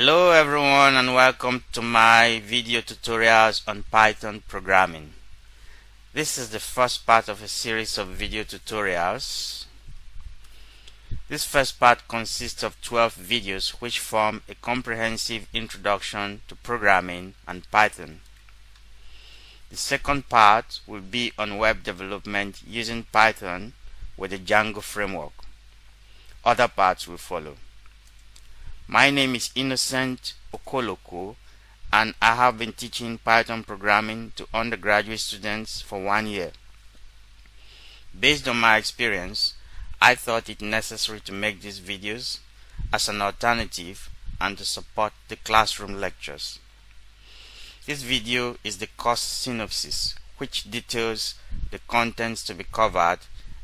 Hello everyone and welcome to my video tutorials on Python programming. This is the first part of a series of video tutorials. This first part consists of 12 videos which form a comprehensive introduction to programming and Python. The second part will be on web development using Python with the Django framework. Other parts will follow. My name is Innocent Okoloko and I have been teaching Python programming to undergraduate students for 1 year. Based on my experience, I thought it necessary to make these videos as an alternative and to support the classroom lectures. This video is the course synopsis, which details the contents to be covered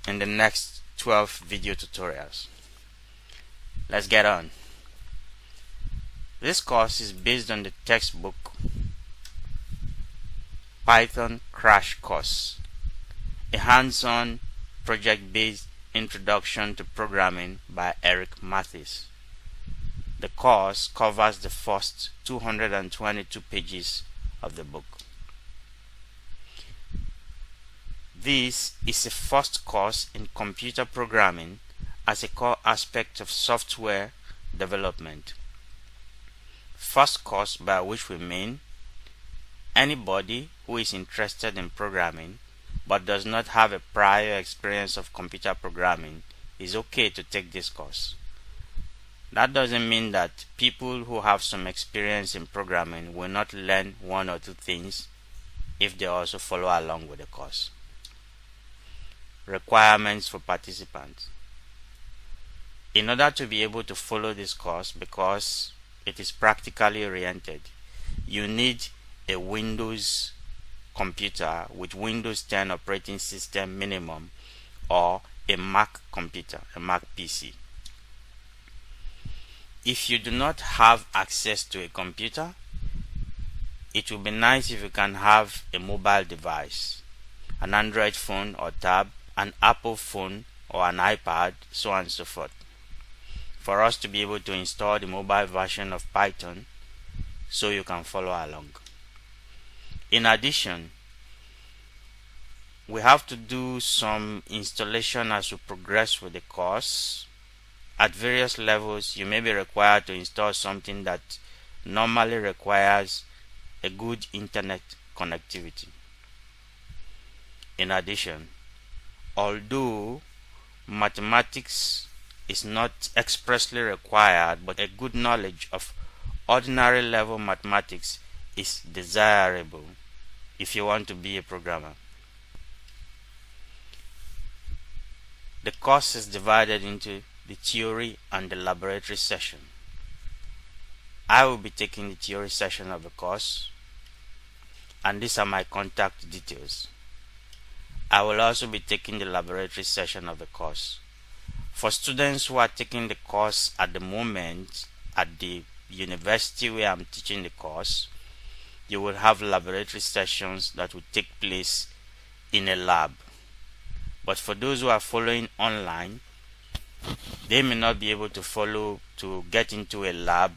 in the next 12 video tutorials. Let's get on. This course is based on the textbook Python Crash Course, a hands-on project-based introduction to programming by Eric Mathis. The course covers the first 222 pages of the book. This is a first course in computer programming as a core aspect of software development. First course, by which we mean anybody who is interested in programming but does not have a prior experience of computer programming is okay to take this course. That doesn't mean that people who have some experience in programming will not learn one or two things if they also follow along with the course. Requirements for participants. In order to be able to follow this course, because it is practically oriented, you need a Windows computer with Windows 10 operating system minimum or a Mac computer, a Mac PC. If you do not have access to a computer, it would be nice if you can have a mobile device, an Android phone or tab, an Apple phone or an iPad, so on and so forth, for us to be able to install the mobile version of Python so you can follow along. In addition, we have to do some installation as we progress with the course. At various levels, you may be required to install something that normally requires a good internet connectivity. In addition, although mathematics is not expressly required, but a good knowledge of ordinary level mathematics is desirable if you want to be a programmer. The course is divided into the theory and the laboratory session. I will be taking the theory session of the course, and these are my contact details. I will also be taking the laboratory session of the course. For students who are taking the course at the moment at the university where I'm teaching the course, you will have laboratory sessions that will take place in a lab. But for those who are following online, they may not be able to get into a lab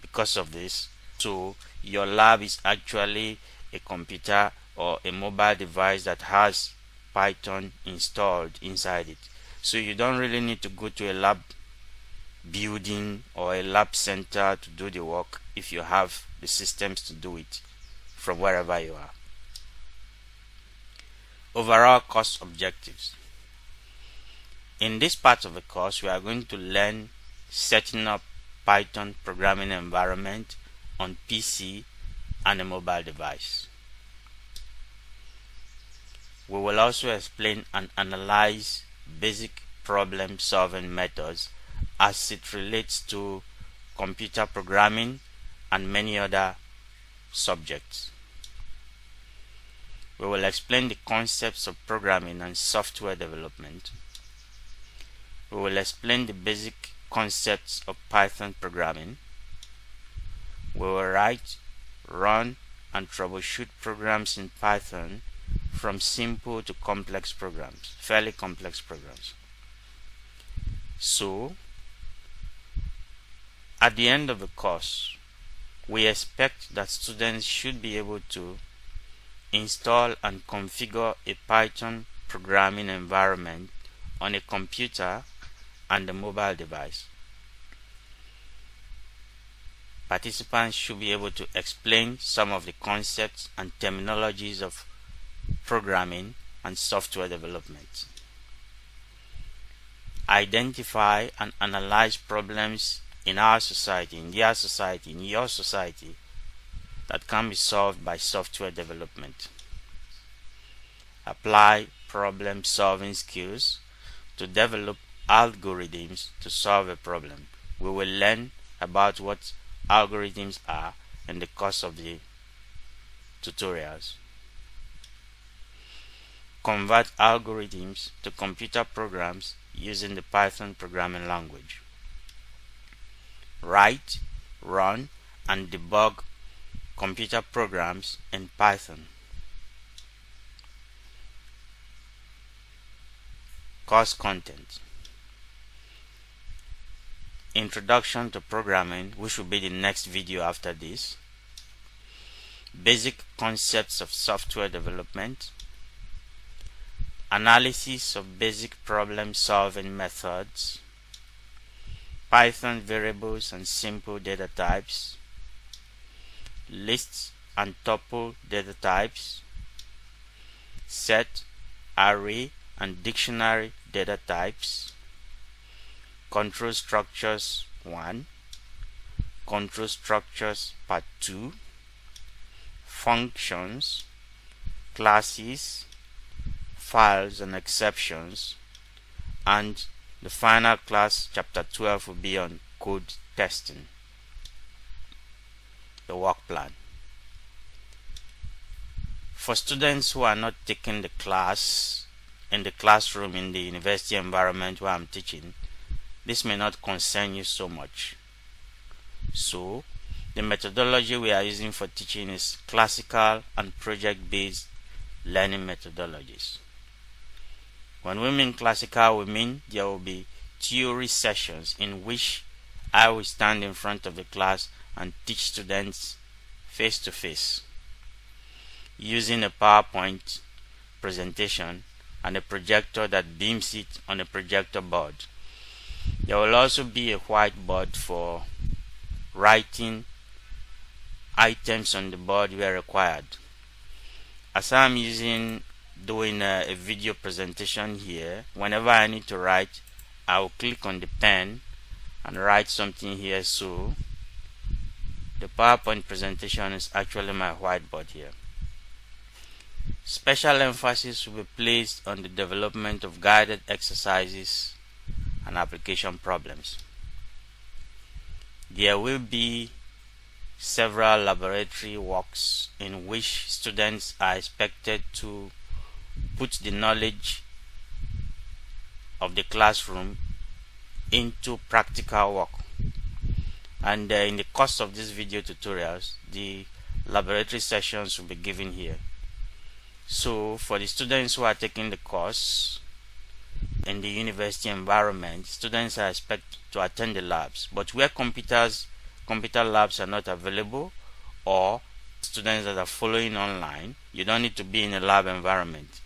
because of this. So your lab is actually a computer or a mobile device that has Python installed inside it. So you don't really need to go to a lab building or a lab center to do the work if you have the systems to do it from wherever you are. Overall course objectives. In this part of the course, we are going to learn setting up Python programming environment on PC and a mobile device. We will also explain and analyze basic problem solving methods as it relates to computer programming and many other subjects. We will explain the concepts of programming and software development. We will explain the basic concepts of Python programming. We will write, run, and troubleshoot programs in Python from simple to complex programs, fairly complex programs. So, At the end of the course, we expect that students should be able to install and configure a Python programming environment on a computer and a mobile device. Participants should be able to explain some of the concepts and terminologies of programming and software development. Identify and analyze problems in our society, in their society, in your society that can be solved by software development. Apply problem-solving skills to develop algorithms to solve a problem. We will learn about what algorithms are in the course of the tutorials. Convert algorithms to computer programs using the Python programming language. Write, run, and debug computer programs in Python. Course content. Introduction to programming, which will be the next video after this. Basic concepts of software development. Analysis of basic problem-solving methods. Python variables and simple data types. Lists and tuple data types. Set, array, and dictionary data types. Control structures 1. Control structures part 2. Functions, classes, files and exceptions, and the final class, chapter 12, will be on code testing. The work plan. For students who are not taking the class in the classroom in the university environment where I'm teaching, this may not concern you so much. So, the methodology we are using for teaching is classical and project-based learning methodologies. When we mean classical, we mean there will be theory sessions in which I will stand in front of the class and teach students face to face using a PowerPoint presentation and a projector that beams it on a projector board. There will also be a whiteboard for writing items on the board where required. As I'm doing a video presentation here, whenever I need to write, I will click on the pen and write something here. So the PowerPoint presentation is actually my whiteboard here. Special emphasis will be placed on the development of guided exercises and application problems. There will be several laboratory works in which students are expected to put the knowledge of the classroom into practical work. And in the course of these video tutorials, the laboratory sessions will be given here. So for the students who are taking the course in the university environment, students are expected to attend the labs. But where computer labs are not available, or students that are following online, you don't need to be in a lab environment.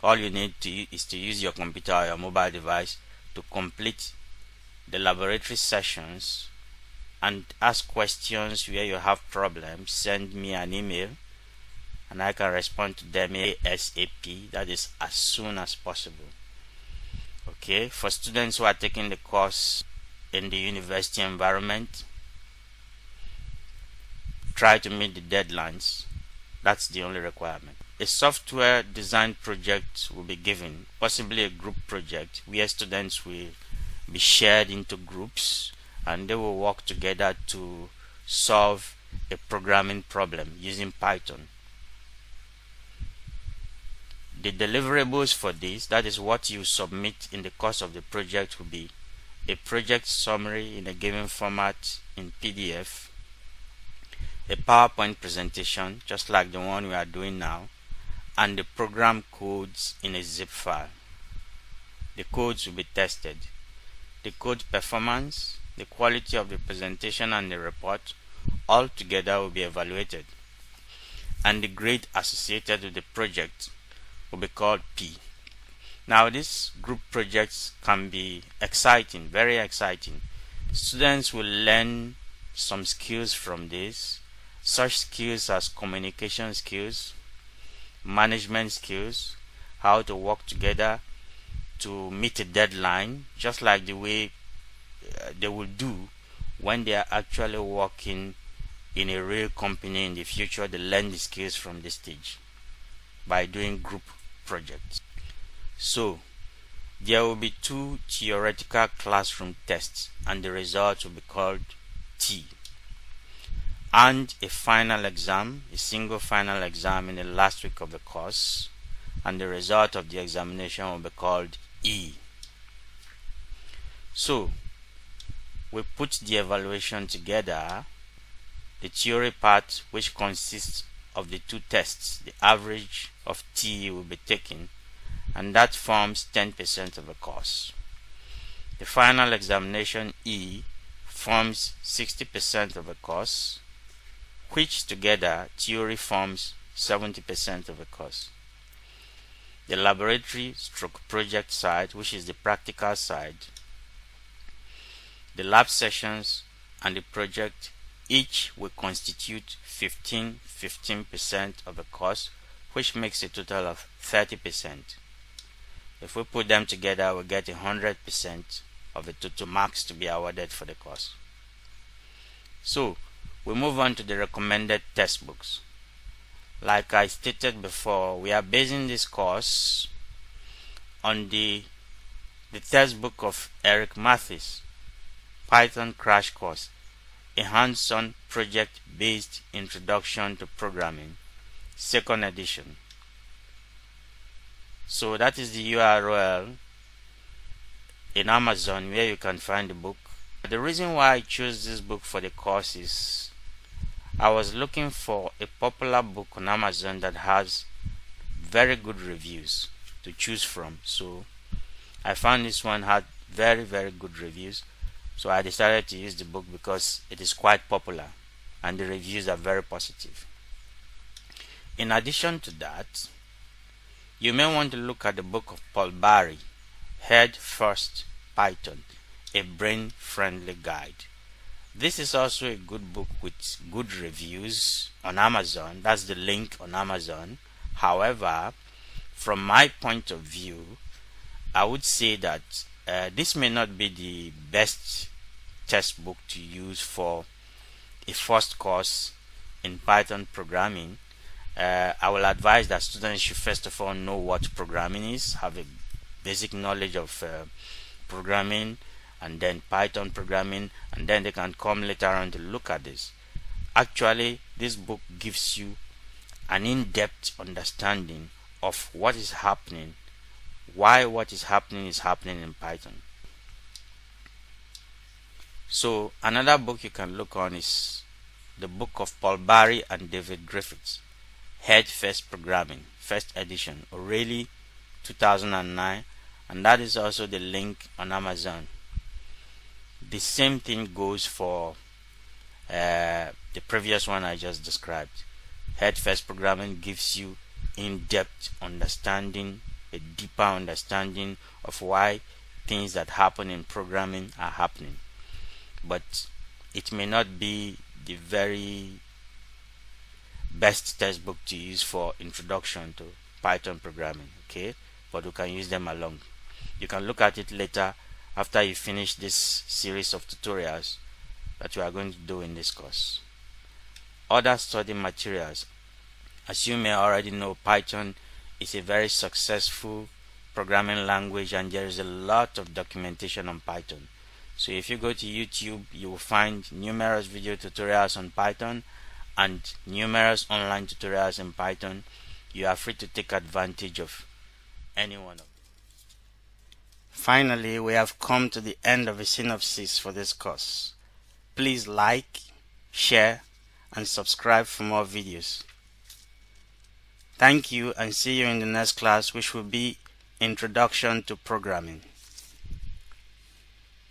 All you need is to use your computer or your mobile device to complete the laboratory sessions and ask questions where you have problems. Send me an email and I can respond to them ASAP, that is as soon as possible. Okay, for students who are taking the course in the university environment, try to meet the deadlines. That's the only requirement. A software design project will be given, possibly a group project where students will be shared into groups and they will work together to solve a programming problem using Python. The deliverables for this, that is what you submit in the course of the project, will be a project summary in a given format in PDF, a PowerPoint presentation just like the one we are doing now, and the program codes in a zip file. The codes will be tested. The code performance the quality of the presentation and the report all together will be evaluated, and the grade associated with the project will be called P. Now these group projects can be exciting, very exciting. Students will learn some skills from this, such skills as communication skills, management skills, how to work together to meet a deadline, just like the way they will do when they are actually working in a real company in the future. They learn the skills from this stage by doing group projects. So there will be 2 theoretical classroom tests, and the results will be called T, and a final exam, a single final exam in the last week of the course, and the result of the examination will be called E. So we put the evaluation together. The theory part, which consists of the 2 tests, the average of T will be taken, and that forms 10% of the course. The final examination E forms 60% of the course, which together theory forms 70% of the course. The laboratory stroke project side, which is the practical side, the lab sessions and the project each will constitute 15% of the course, which makes a total of 30%. If we put them together, we get 100% of the total marks to be awarded for the course. So we move on to the recommended textbooks. Like I stated before, we are basing this course on the textbook of Eric Mathis, Python Crash Course, a hands-on project-based introduction to programming, 2nd edition. So that is the URL in Amazon where you can find the book. The reason why I chose this book for the course is I was looking for a popular book on Amazon that has very good reviews to choose from. So I found this one had very good reviews. So I decided to use the book because it is quite popular and the reviews are very positive. In addition to that, you may want to look at the book of Paul Barry, Head First Python, a brain-friendly guide. This is also a good book with good reviews on Amazon. That's the link on Amazon. However, from my point of view, I would say that this may not be the best textbook to use for a first course in Python programming. I will advise that students should first of all know what programming is, have a basic knowledge of programming, and then Python programming, and then they can come later on to look at this. Actually, this book gives you an in-depth understanding of what is happening, why what is happening in Python. So another book you can look on is the book of Paul Barry and David Griffiths, Head First Programming, 1st edition, O'Reilly 2009, and that is also the link on Amazon. The same thing goes for the previous one I just described. Head First Programming gives you in-depth understanding, a deeper understanding of why things that happen in programming are happening. But it may not be the very best textbook to use for introduction to Python programming, okay? But we can use them along. You can look at it later after you finish this series of tutorials that we are going to do in this course. Other study materials. As you may already know, Python is a very successful programming language and there is a lot of documentation on Python. So if you go to YouTube, you will find numerous video tutorials on Python and numerous online tutorials in Python. You are free to take advantage of any one of them. Finally, we have come to the end of the synopsis for this course. Please like, share, and subscribe for more videos. Thank you and see you in the next class, which will be Introduction to Programming.